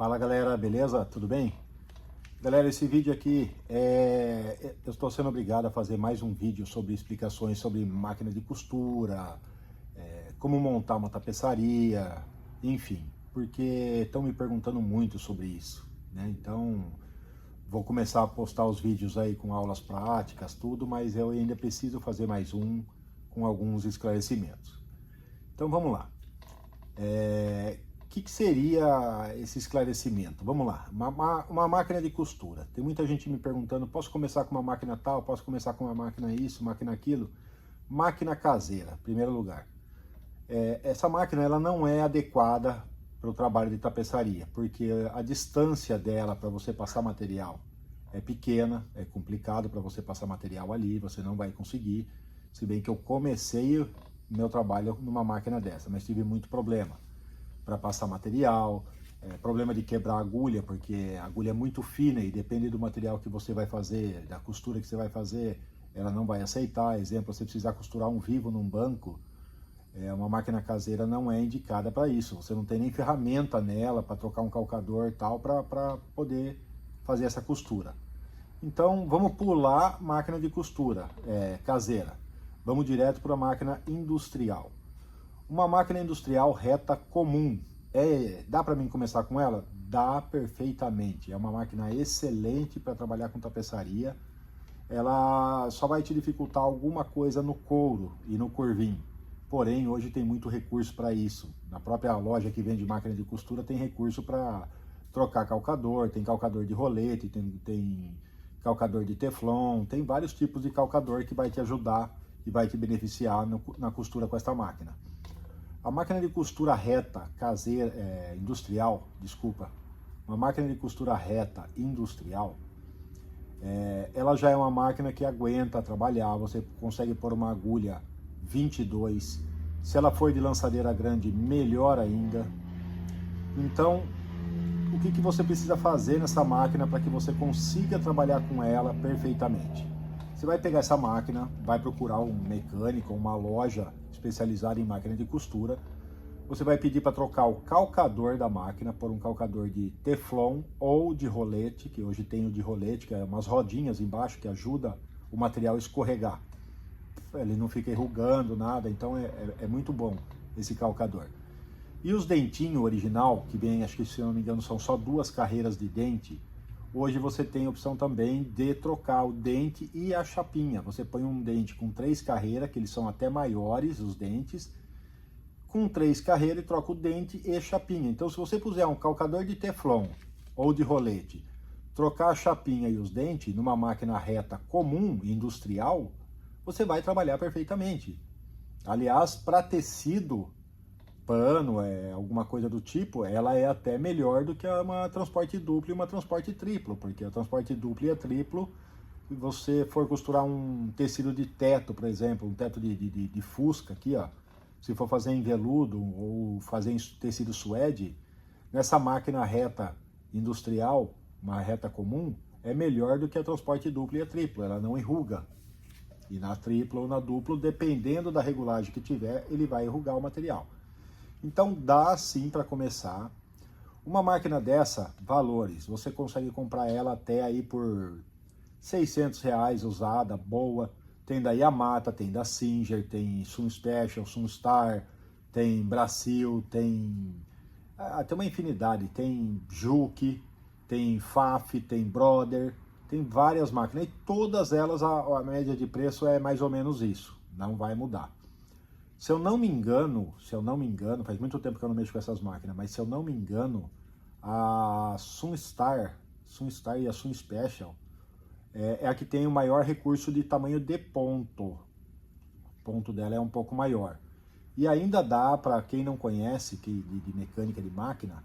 Fala galera, beleza? Tudo bem? Galera, esse vídeo aqui eu estou sendo obrigado a fazer mais um vídeo sobre explicações sobre máquina de costura, como montar uma tapeçaria, enfim, porque estão me perguntando muito sobre isso, né? Então vou começar a postar os vídeos aí com aulas práticas, tudo, mas eu ainda preciso fazer mais um com alguns esclarecimentos. Então vamos lá. O que seria esse esclarecimento? Vamos lá, uma máquina de costura. Tem muita gente me perguntando, posso começar com uma máquina tal, posso começar com uma máquina isso, máquina aquilo? Máquina caseira, em primeiro lugar. Essa máquina ela não é adequada para o trabalho de tapeçaria, porque a distância dela para você passar material é pequena, é complicado para você passar material ali, você não vai conseguir, se bem que eu comecei meu trabalho numa máquina dessa, mas tive muito problema para passar material, problema de quebrar agulha, porque a agulha é muito fina e depende do material que você vai fazer, da costura que você vai fazer, ela não vai aceitar. Exemplo, você precisar costurar um vivo num banco, uma máquina caseira não é indicada para isso, você não tem nem ferramenta nela para trocar um calcador e tal, para poder fazer essa costura. Então vamos pular máquina de costura caseira, vamos direto para a máquina industrial. Uma máquina industrial reta comum, dá para mim começar com ela? Dá perfeitamente, é uma máquina excelente para trabalhar com tapeçaria. Ela só vai te dificultar alguma coisa no couro e no corvinho, porém hoje tem muito recurso para isso. Na própria loja que vende máquina de costura tem recurso para trocar calcador, tem calcador de rolete, tem calcador de teflon, tem vários tipos de calcador que vai te ajudar e vai te beneficiar na costura com esta máquina. A máquina de costura reta caseira, industrial, desculpa, uma máquina de costura reta industrial, ela já é uma máquina que aguenta trabalhar, você consegue pôr uma agulha 22, se ela for de lançadeira grande, melhor ainda. Então, o que você precisa fazer nessa máquina para que você consiga trabalhar com ela perfeitamente? Você vai pegar essa máquina, vai procurar um mecânico, uma loja especializada em máquina de costura. Você vai pedir para trocar o calcador da máquina por um calcador de teflon ou de rolete, que hoje tem o de rolete, que é umas rodinhas embaixo que ajuda o material a escorregar. Ele não fica enrugando nada, então é muito bom esse calcador. E os dentinhos original, que vem, acho que se eu não me engano são só 2 carreiras de dente, hoje você tem a opção também de trocar o dente e a chapinha. Você põe um dente com 3 carreiras, que eles são até maiores, os dentes, com 3 carreiras e troca o dente e chapinha. Então se você puser um calcador de teflon ou de rolete, trocar a chapinha e os dentes numa máquina reta comum, industrial, você vai trabalhar perfeitamente. Aliás, para tecido, pano, alguma coisa do tipo, ela é até melhor do que uma transporte duplo e uma transporte triplo, porque a transporte duplo e a triplo, se você for costurar um tecido de teto, por exemplo, um teto de fusca aqui, ó, se for fazer em veludo ou fazer em tecido suede, nessa máquina reta industrial, uma reta comum, é melhor do que a transporte duplo e a triplo, ela não enruga. E na tripla ou na duplo, dependendo da regulagem que tiver, ele vai enrugar o material. Então dá sim para começar. Uma máquina dessa, valores, você consegue comprar ela até aí por R$600 usada, boa. Tem da Yamata, tem da Singer, tem Sun Special, Sun Star, tem Brasil, tem uma infinidade. Tem Juki, tem Faf, tem Brother, tem várias máquinas. E todas elas, a média de preço é mais ou menos isso, não vai mudar. Se eu não me engano, faz muito tempo que eu não mexo com essas máquinas, mas se eu não me engano, a Sunstar e a Sun Special é a que tem o maior recurso de tamanho de ponto. O ponto dela é um pouco maior. E ainda dá, para quem não conhece de mecânica de máquina,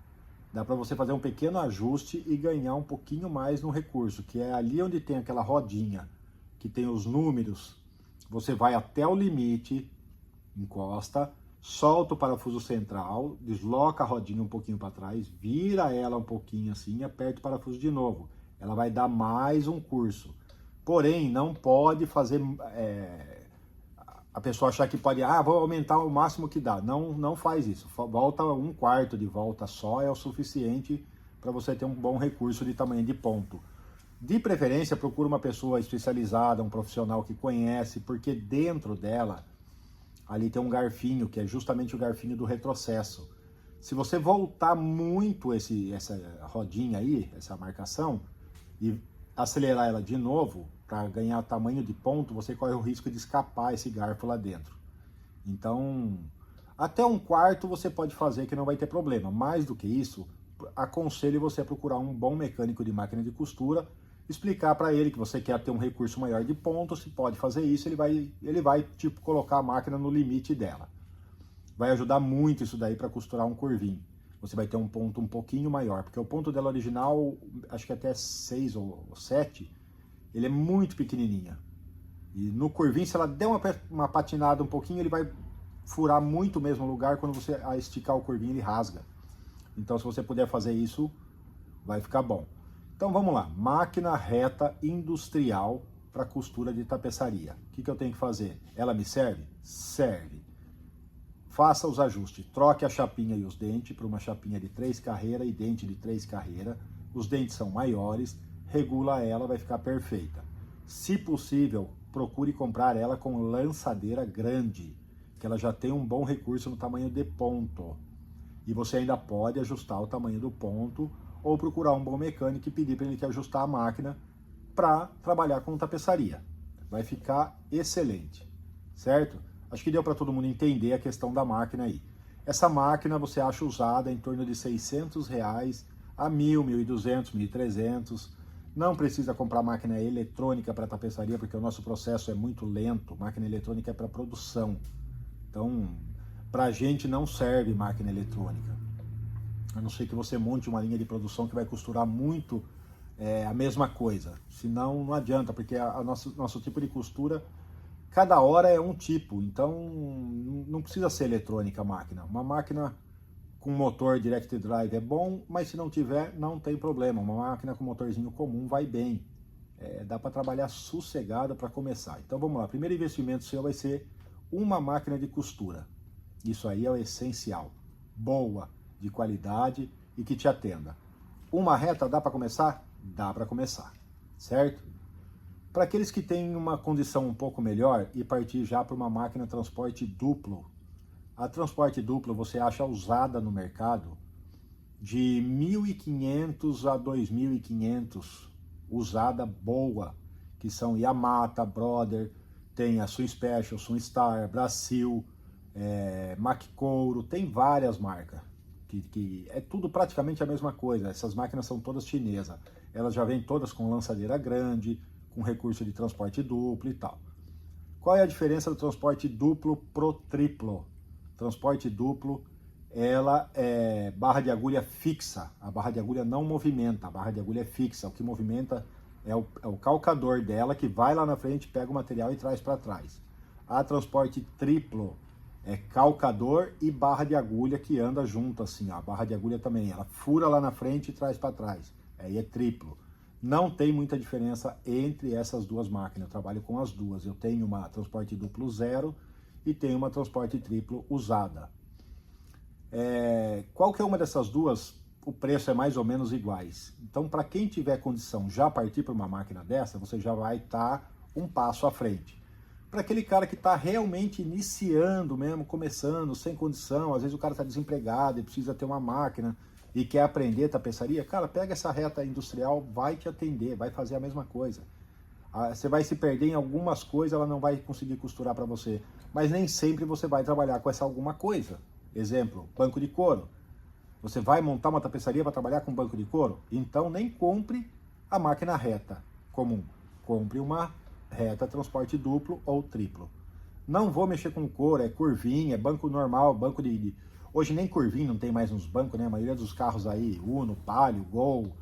dá para você fazer um pequeno ajuste e ganhar um pouquinho mais no recurso, que é ali onde tem aquela rodinha, que tem os números, você vai até o limite, encosta, solta o parafuso central, desloca a rodinha um pouquinho para trás, vira ela um pouquinho assim e aperta o parafuso de novo. Ela vai dar mais um curso. Porém, não pode fazer... a pessoa achar que pode... vou aumentar o máximo que dá. Não faz isso. Volta 1/4 de volta só é o suficiente para você ter um bom recurso de tamanho de ponto. De preferência, procura uma pessoa especializada, um profissional que conhece, porque dentro dela, ali tem um garfinho, que é justamente o garfinho do retrocesso. Se você voltar muito essa rodinha aí, essa marcação, e acelerar ela de novo, para ganhar tamanho de ponto, você corre o risco de escapar esse garfo lá dentro. Então, até 1/4 você pode fazer que não vai ter problema. Mais do que isso, aconselho você a procurar um bom mecânico de máquina de costura, explicar para ele que você quer ter um recurso maior de pontos, se pode fazer isso, ele vai tipo colocar a máquina no limite dela. Vai ajudar muito isso daí para costurar um curvinho. Você vai ter um ponto um pouquinho maior, porque o ponto dela original, acho que até 6 ou 7, ele é muito pequenininha. E no curvinho, se ela der uma patinada um pouquinho, ele vai furar muito o mesmo lugar. Quando você esticar o curvinho, ele rasga. Então, se você puder fazer isso, vai ficar bom. Então, vamos lá. Máquina reta industrial para costura de tapeçaria. O que eu tenho que fazer? Ela me serve? Serve. Faça os ajustes. Troque a chapinha e os dentes para uma chapinha de 3 carreiras e dente de 3 carreiras. Os dentes são maiores. Regula ela, vai ficar perfeita. Se possível, procure comprar ela com lançadeira grande, que ela já tem um bom recurso no tamanho de ponto. E você ainda pode ajustar o tamanho do ponto ou procurar um bom mecânico e pedir para ele que ajustar a máquina para trabalhar com tapeçaria. Vai ficar excelente, certo? Acho que deu para todo mundo entender a questão da máquina aí. Essa máquina você acha usada em torno de R$600 a 1.000, 1.200, 1.300. Não precisa comprar máquina eletrônica para tapeçaria, porque o nosso processo é muito lento. Máquina eletrônica é para produção. Então, para a gente não serve máquina eletrônica. A não ser que você monte uma linha de produção que vai costurar muito a mesma coisa. Senão, não adianta, porque nosso tipo de costura, cada hora é um tipo. Então, não precisa ser eletrônica a máquina. Uma máquina com motor direct drive é bom, mas se não tiver, não tem problema. Uma máquina com motorzinho comum vai bem. Dá para trabalhar sossegada para começar. Então, vamos lá. Primeiro investimento seu vai ser uma máquina de costura. Isso aí é o essencial. Boa, de qualidade e que te atenda. Uma reta dá para começar? Dá para começar, certo? Para aqueles que têm uma condição um pouco melhor e partir já para uma máquina transporte duplo. A transporte duplo você acha usada no mercado de 1.500 a 2.500, usada boa, que são Yamata, Brother, tem a Sun Special, Sun Star, Brasil, Mac Couro, tem várias marcas, que é tudo praticamente a mesma coisa. Essas máquinas são todas chinesas, elas já vêm todas com lançadeira grande, com recurso de transporte duplo e tal. Qual é a diferença do transporte duplo pro triplo? Transporte duplo, ela é barra de agulha fixa, a barra de agulha não movimenta, a barra de agulha é fixa, o que movimenta é o calcador dela, que vai lá na frente, pega o material e traz para trás. A transporte triplo é calcador e barra de agulha que anda junto assim, ó. A barra de agulha também, ela fura lá na frente e traz para trás, aí é triplo. Não tem muita diferença entre essas duas máquinas, eu trabalho com as duas. Eu tenho uma transporte duplo 0 e tenho uma transporte triplo usada. Qualquer uma dessas duas, o preço é mais ou menos iguais. Então, para quem tiver condição já partir para uma máquina dessa, você já vai estar um passo à frente. Para aquele cara que está realmente iniciando mesmo, começando, sem condição, às vezes o cara está desempregado e precisa ter uma máquina e quer aprender tapeçaria, cara, pega essa reta industrial, vai te atender, vai fazer a mesma coisa. Você vai se perder em algumas coisas, ela não vai conseguir costurar para você, mas nem sempre você vai trabalhar com essa alguma coisa. Exemplo, banco de couro. Você vai montar uma tapeçaria para trabalhar com banco de couro? Então nem compre a máquina reta comum, compre uma reta transporte duplo ou triplo. Não vou mexer com couro, é curvinha, é banco normal, banco de... Hoje nem curvinho não tem mais nos bancos, né? A maioria dos carros aí, Uno, Palio, Gol,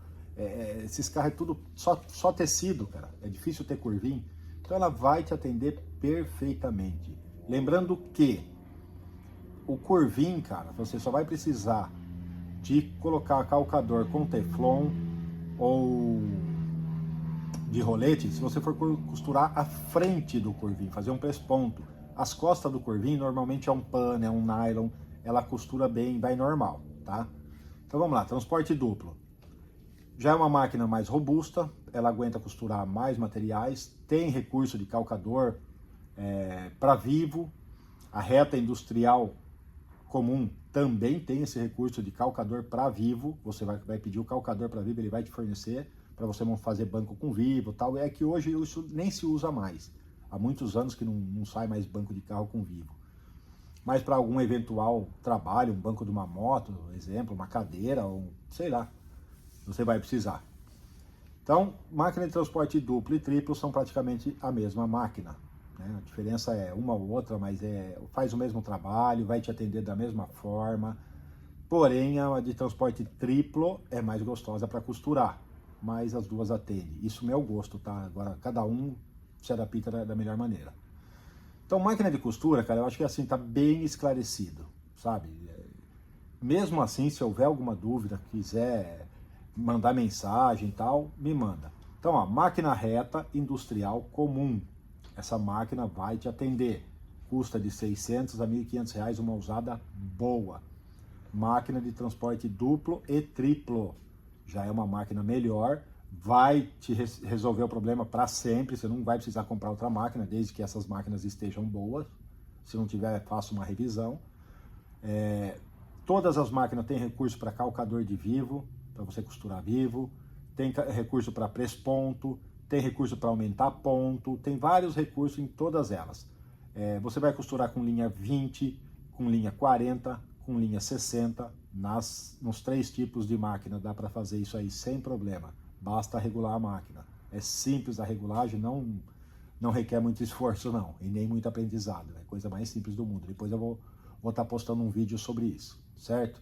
esses carros é tudo só tecido, cara. É difícil ter curvinho. Então ela vai te atender perfeitamente. Lembrando que o curvinho, cara, você só vai precisar de colocar calcador com teflon ou de rolete se você for costurar a frente do curvinho, fazer um pesponto. As costas do curvinho normalmente é um pano, é um nylon, ela costura bem, vai normal, tá? Então vamos lá, transporte duplo. Já é uma máquina mais robusta, ela aguenta costurar mais materiais, tem recurso de calcador para vivo, a reta industrial comum também tem esse recurso de calcador para vivo, você vai pedir o calcador para vivo, ele vai te fornecer para você fazer banco com vivo e tal, é que hoje isso nem se usa mais, há muitos anos que não sai mais banco de carro com vivo. Mas para algum eventual trabalho, um banco de uma moto, exemplo, uma cadeira, ou sei lá, você vai precisar. Então, máquina de transporte duplo e triplo são praticamente a mesma máquina, né? A diferença é uma ou outra, mas faz o mesmo trabalho, vai te atender da mesma forma. Porém, a de transporte triplo é mais gostosa para costurar, mas as duas atendem. Isso é meu gosto, tá? Agora, cada um se adapta da melhor maneira. Então, máquina de costura, cara, eu acho que assim, tá bem esclarecido, sabe? Mesmo assim, se houver alguma dúvida, quiser mandar mensagem e tal, me manda. Então, ó, máquina reta industrial comum. Essa máquina vai te atender. Custa de 600 a 1.500 reais, uma usada boa. Máquina de transporte duplo e triplo. Já é uma máquina melhor, vai te resolver o problema para sempre. Você não vai precisar comprar outra máquina, desde que essas máquinas estejam boas. Se não tiver, faça uma revisão. Todas as máquinas têm recurso para calcador de vivo, para você costurar vivo, tem recurso para press-ponto, tem recurso para aumentar ponto, tem vários recursos em todas elas. Você vai costurar com linha 20, com linha 40, com linha 60, nos 3 tipos de máquina, dá para fazer isso aí sem problema, basta regular a máquina. É simples a regulagem, não requer muito esforço não, e nem muito aprendizado, é a coisa mais simples do mundo. Depois eu vou estar postando um vídeo sobre isso, certo?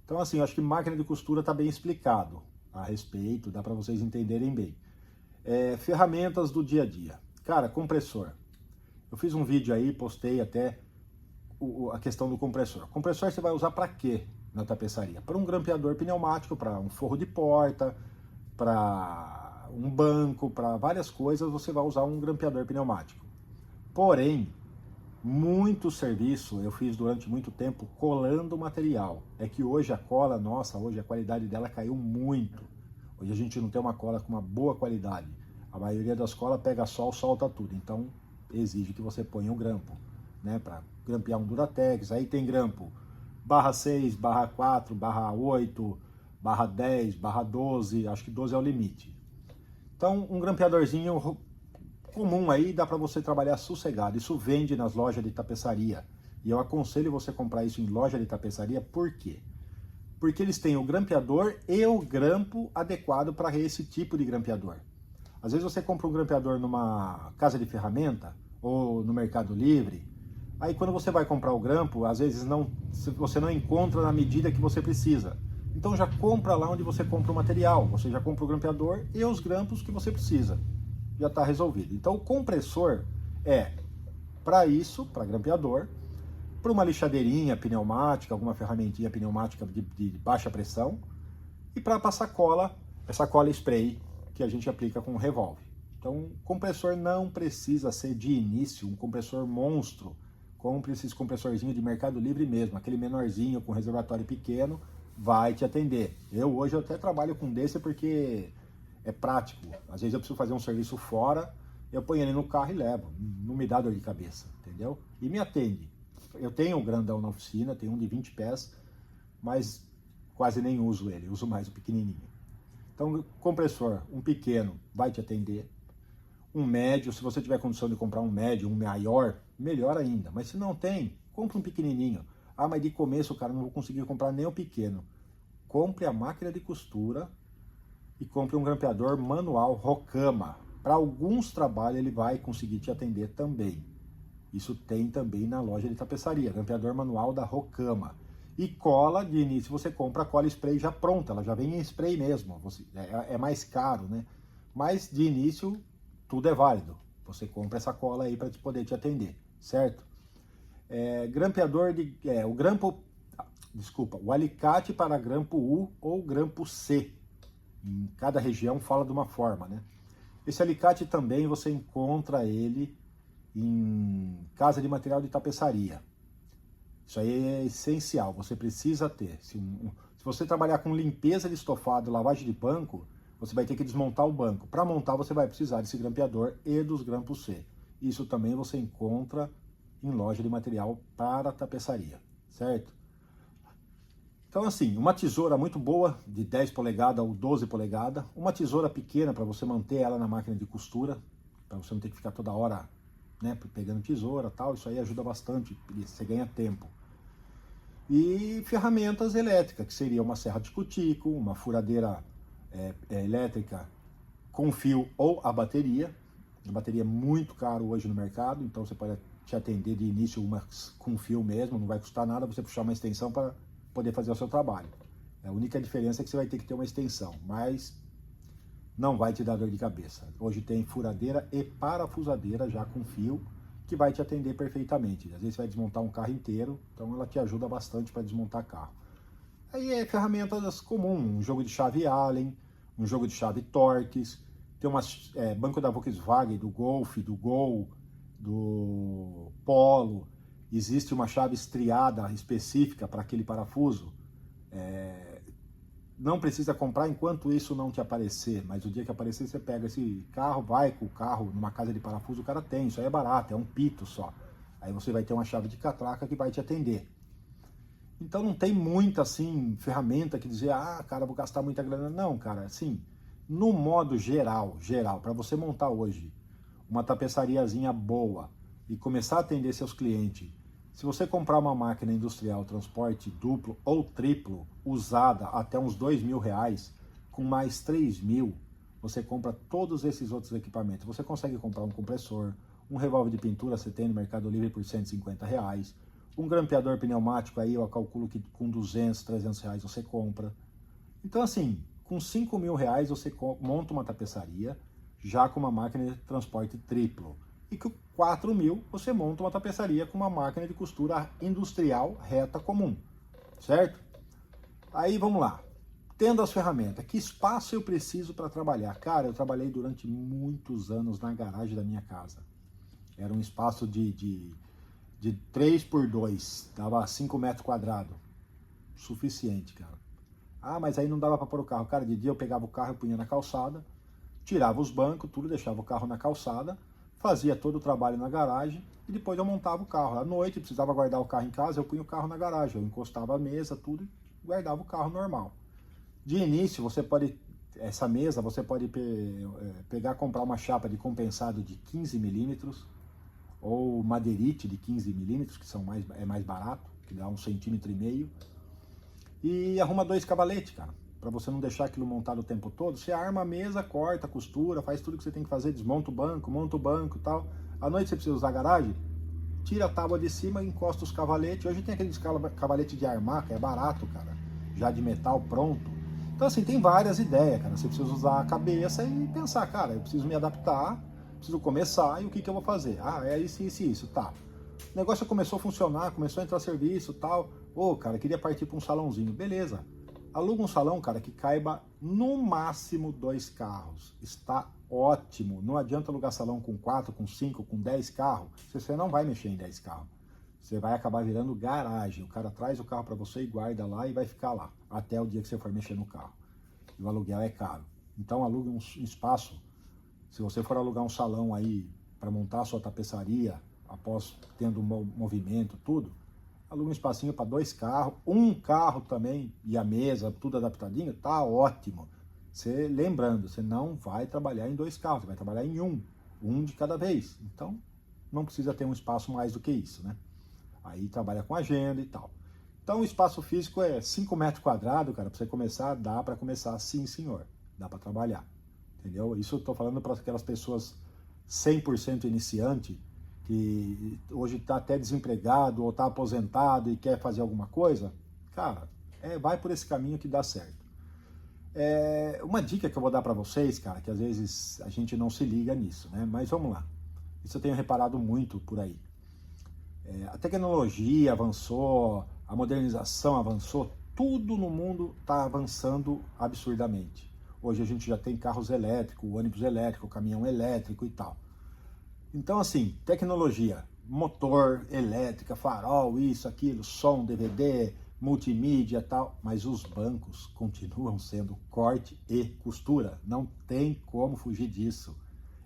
Então assim, eu acho que máquina de costura está bem explicado a respeito, dá para vocês entenderem bem. Ferramentas do dia a dia. Cara, compressor. Eu fiz um vídeo aí, postei até a questão do compressor. Compressor você vai usar para quê na tapeçaria? Para um grampeador pneumático, para um forro de porta, para um banco, para várias coisas você vai usar um grampeador pneumático. Porém, muito serviço eu fiz durante muito tempo colando material. É que hoje a cola nossa, hoje a qualidade dela caiu muito. Hoje a gente não tem uma cola com uma boa qualidade. A maioria das colas pega sol, solta tudo. Então exige que você ponha um grampo, né, para grampear um Duratex. Aí tem grampo barra 6, barra 4, barra 8, barra 10, barra 12, acho que 12 é o limite. Então um grampeadorzinho comum aí dá para você trabalhar sossegado. Isso vende nas lojas de tapeçaria. E eu aconselho você comprar isso em loja de tapeçaria, por quê? Porque eles têm o grampeador e o grampo adequado para esse tipo de grampeador. Às vezes você compra um grampeador numa casa de ferramenta ou no Mercado Livre, aí quando você vai comprar o grampo, às vezes você não encontra na medida que você precisa. Então já compra lá onde você compra o material, você já compra o grampeador e os grampos que você precisa. Já está resolvido. Então o compressor é para isso, para grampeador, para uma lixadeirinha pneumática, alguma ferramentinha pneumática de baixa pressão, e para passar cola, essa cola spray que a gente aplica com o revólver. Então, compressor não precisa ser de início um compressor monstro. Compre esses compressorzinhos de Mercado Livre mesmo, aquele menorzinho com reservatório pequeno, vai te atender. Hoje eu até trabalho com desse porque é prático. Às vezes eu preciso fazer um serviço fora, eu ponho ele no carro e levo. Não me dá dor de cabeça, entendeu? E me atende. Eu tenho um grandão na oficina, tenho um de 20 pés, mas quase nem uso ele, uso mais o pequenininho. Então, compressor, um pequeno vai te atender. Um médio, se você tiver condição de comprar um médio, um maior, melhor ainda. Mas se não tem, compre um pequenininho. Ah, mas de começo, cara, não vou conseguir comprar nem o pequeno. Compre a máquina de costura e compre um grampeador manual Rokama. Para alguns trabalhos ele vai conseguir te atender também. Isso tem também na loja de tapeçaria, grampeador manual da Rokama. E cola, de início você compra a cola spray já pronta, ela já vem em spray mesmo, é mais caro, né? Mas de início tudo é válido, você compra essa cola aí para poder te atender, certo? Grampeador o alicate para grampo U ou grampo C, em cada região fala de uma forma, né? Esse alicate também você encontra ele em casa de material de tapeçaria. Isso aí é essencial, você precisa ter. Se você trabalhar com limpeza de estofado, lavagem de banco, você vai ter que desmontar o banco. Para montar, você vai precisar desse grampeador e dos grampos C. Isso também você encontra em loja de material para tapeçaria, certo? Então assim, uma tesoura muito boa, de 10 polegadas ou 12 polegadas, uma tesoura pequena para você manter ela na máquina de costura, para você não ter que ficar toda hora, né, pegando tesoura e tal, isso aí ajuda bastante, você ganha tempo. E ferramentas elétricas, que seria uma serra de cutico, uma furadeira elétrica com fio ou a bateria. A bateria é muito caro hoje no mercado, então você pode te atender de início uma com fio mesmo, não vai custar nada você puxar uma extensão para poder fazer o seu trabalho. A única diferença é que você vai ter que ter uma extensão, mas não vai te dar dor de cabeça. Hoje tem furadeira e parafusadeira já com fio, que vai te atender perfeitamente. Às vezes você vai desmontar um carro inteiro, então ela te ajuda bastante para desmontar carro. Aí é ferramentas comuns, um jogo de chave Allen, um jogo de chave Torx, tem umas banco da Volkswagen, do Golf, do Gol, do Polo, existe uma chave estriada específica para aquele parafuso. Não precisa comprar enquanto isso não te aparecer, mas o dia que aparecer você pega esse carro, vai com o carro numa casa de parafuso, o cara tem, isso aí é barato, é um pito só. Aí você vai ter uma chave de catraca que vai te atender. Então não tem muita assim ferramenta que dizer, ah, cara, vou gastar muita grana. Não, cara, assim, no modo geral, para você montar hoje uma tapeçariazinha boa e começar a atender seus clientes, se você comprar uma máquina industrial, transporte duplo ou triplo, usada até uns R$2.000, com mais 3.000, você compra todos esses outros equipamentos. Você consegue comprar um compressor, um revólver de pintura, você tem no Mercado Livre por R$150, um grampeador pneumático aí eu calculo que com R$200, R$300 você compra. Então assim, com R$5.000 você monta uma tapeçaria, já com uma máquina de transporte triplo. E com 4.000 você monta uma tapeçaria com uma máquina de costura industrial reta comum, certo? Aí vamos lá, tendo as ferramentas, que espaço eu preciso para trabalhar? Cara, eu trabalhei durante muitos anos na garagem da minha casa. Era um espaço de 3x2, dava 5 metros quadrados, suficiente, cara. Ah, mas aí não dava para pôr o carro. Cara, de dia eu pegava o carro e punha na calçada, tirava os bancos, tudo, deixava o carro na calçada, fazia todo o trabalho na garagem e depois eu montava o carro. À noite, precisava guardar o carro em casa, eu punha o carro na garagem, eu encostava a mesa, tudo e guardava o carro normal. De início, essa mesa, você pode pegar, comprar uma chapa de compensado de 15 milímetros ou madeirite de 15 milímetros, que é mais barato, que dá 1,5 cm, e arruma 2 cavaletes, cara. Para você não deixar aquilo montado o tempo todo, você arma a mesa, corta, costura, faz tudo que você tem que fazer, desmonta o banco, monta o banco e tal. À noite você precisa usar a garagem, tira a tábua de cima, encosta os cavaletes. Hoje tem aqueles cavaletes de armar, que é barato, cara, já de metal pronto. Então assim, tem várias ideias, cara. Você precisa usar a cabeça e pensar, cara, eu preciso me adaptar, preciso começar e o que eu vou fazer? Ah, é isso, tá. O negócio começou a funcionar, começou a entrar serviço e tal. Ô, cara, queria partir para um salãozinho. Beleza. Aluga um salão, cara, que caiba no máximo 2 carros. Está ótimo. Não adianta alugar salão com 4, com 5, com 10 carros. Você não vai mexer em 10 carros. Você vai acabar virando garagem. O cara traz o carro para você e guarda lá e vai ficar lá. Até o dia que você for mexer no carro. E o aluguel é caro. Então alugue um espaço. Se você for alugar um salão aí para montar a sua tapeçaria, após tendo movimento, tudo, aluga um espacinho para 2 carros, um carro também, e a mesa, tudo adaptadinho, tá ótimo. Lembrando, você não vai trabalhar em 2 carros, você vai trabalhar em um de cada vez. Então, não precisa ter um espaço mais do que isso, né? Aí trabalha com agenda e tal. Então, o espaço físico é 5 metros quadrados, cara, para você começar, dá para começar sim, senhor. Dá para trabalhar, entendeu? Isso eu tô falando para aquelas pessoas 100% iniciante, que hoje está até desempregado ou está aposentado e quer fazer alguma coisa, cara, vai por esse caminho que dá certo. Uma dica que eu vou dar para vocês, cara, que às vezes a gente não se liga nisso, né? Mas vamos lá. Isso eu tenho reparado muito por aí. A tecnologia avançou, a modernização avançou, tudo no mundo está avançando absurdamente. Hoje a gente já tem carros elétricos, ônibus elétrico, caminhão elétrico e tal. Então, assim, tecnologia, motor, elétrica, farol, isso, aquilo, som, DVD, multimídia e tal, mas os bancos continuam sendo corte e costura. Não tem como fugir disso.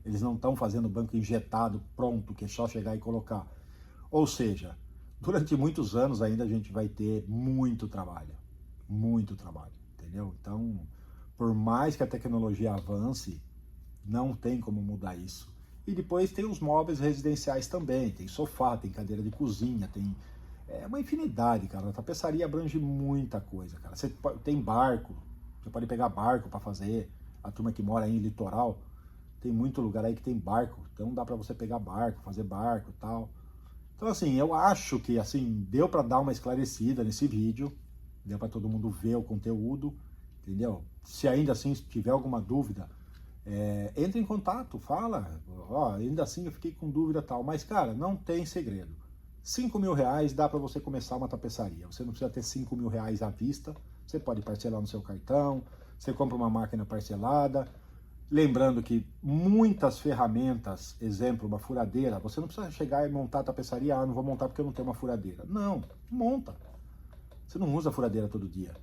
Eles não estão fazendo banco injetado, pronto, que é só chegar e colocar. Ou seja, durante muitos anos ainda a gente vai ter muito trabalho, entendeu? Então, por mais que a tecnologia avance, não tem como mudar isso. E depois tem os móveis residenciais também, tem sofá, tem cadeira de cozinha, tem uma infinidade, cara. A tapeçaria abrange muita coisa, cara. Você tem barco, você pode pegar barco para fazer. A turma que mora aí em litoral, tem muito lugar aí que tem barco, então dá para você pegar barco, fazer barco e tal. Então assim, eu acho que assim, deu para dar uma esclarecida nesse vídeo, deu para todo mundo ver o conteúdo, entendeu? Se ainda assim tiver alguma dúvida, entre em contato, fala, ó, ainda assim eu fiquei com dúvida e tal, mas cara, não tem segredo. 5 mil reais dá para você começar uma tapeçaria, você não precisa ter 5 mil reais à vista, você pode parcelar no seu cartão, você compra uma máquina parcelada. Lembrando que muitas ferramentas, exemplo, uma furadeira, você não precisa chegar e montar a tapeçaria, não vou montar porque eu não tenho uma furadeira. Não, monta. Você não usa a furadeira todo dia.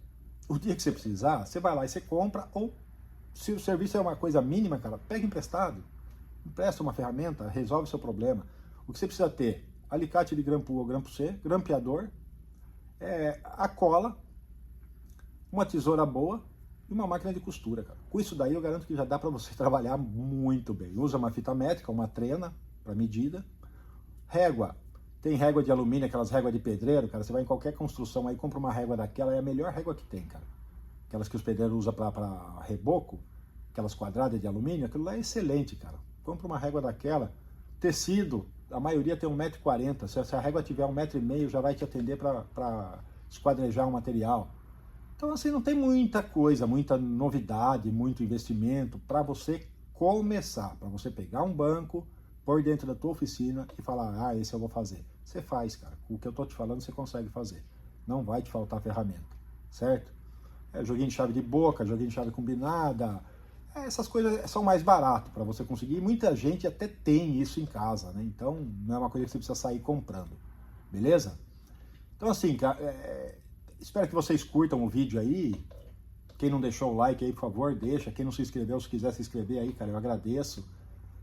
O dia que você precisar, você vai lá e você compra, ou se o serviço é uma coisa mínima, cara, pega emprestado. Empresta uma ferramenta, resolve o seu problema. O que você precisa ter? Alicate de grampo U ou grampo C, grampeador, a cola, uma tesoura boa, e uma máquina de costura, cara. Com isso daí eu garanto que já dá para você trabalhar muito bem. Usa uma fita métrica, uma trena para medida. Régua. Tem régua de alumínio, aquelas réguas de pedreiro, cara. Você vai em qualquer construção aí, compra uma régua daquela, é a melhor régua que tem, cara. Aquelas que os pedreiros usam para reboco, aquelas quadradas de alumínio, aquilo lá é excelente, cara. Compra uma régua daquela. Tecido, a maioria tem 1,40 m. Se a régua tiver 1,5 m, já vai te atender para esquadrejar o material. Então, assim, não tem muita coisa, muita novidade, muito investimento para você começar, para você pegar um banco, pôr dentro da tua oficina e falar, ah, esse eu vou fazer. Você faz, cara. O que eu tô te falando, você consegue fazer. Não vai te faltar ferramenta, certo? Joguinho de chave de boca, joguinho de chave combinada, essas coisas são mais baratas para você conseguir. Muita gente até tem isso em casa, né? Então, não é uma coisa que você precisa sair comprando, beleza? Então, assim, cara, espero que vocês curtam o vídeo aí. Quem não deixou o like aí, por favor, deixa. Quem não se inscreveu, se quiser se inscrever aí, cara, eu agradeço.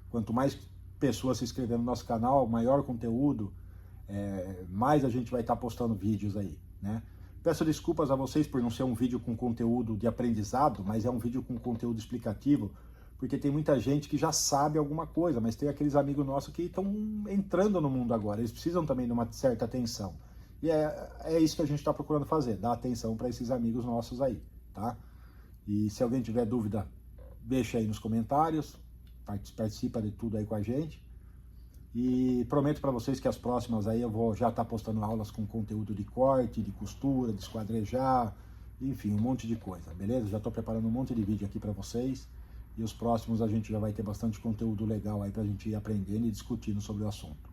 Quanto mais pessoas se inscreverem no nosso canal, maior o conteúdo, mais a gente vai estar postando vídeos aí, né? Peço desculpas a vocês por não ser um vídeo com conteúdo de aprendizado, mas é um vídeo com conteúdo explicativo, porque tem muita gente que já sabe alguma coisa, mas tem aqueles amigos nossos que estão entrando no mundo agora. Eles precisam também de uma certa atenção. E é isso que a gente está procurando fazer, dar atenção para esses amigos nossos aí, tá? E se alguém tiver dúvida, deixa aí nos comentários, participa de tudo aí com a gente. E prometo para vocês que as próximas aí eu vou já estar postando aulas com conteúdo de corte, de costura, de esquadrejar, enfim, um monte de coisa, beleza? Já estou preparando um monte de vídeo aqui para vocês. E os próximos a gente já vai ter bastante conteúdo legal aí para a gente ir aprendendo e discutindo sobre o assunto.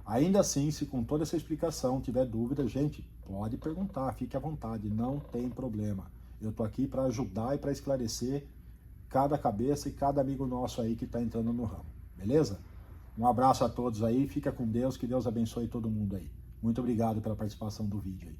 Ainda assim, se com toda essa explicação tiver dúvida, gente, pode perguntar, fique à vontade, não tem problema. Eu tô aqui para ajudar e para esclarecer cada cabeça e cada amigo nosso aí que está entrando no ramo, beleza? Um abraço a todos aí, fica com Deus, que Deus abençoe todo mundo aí. Muito obrigado pela participação do vídeo aí.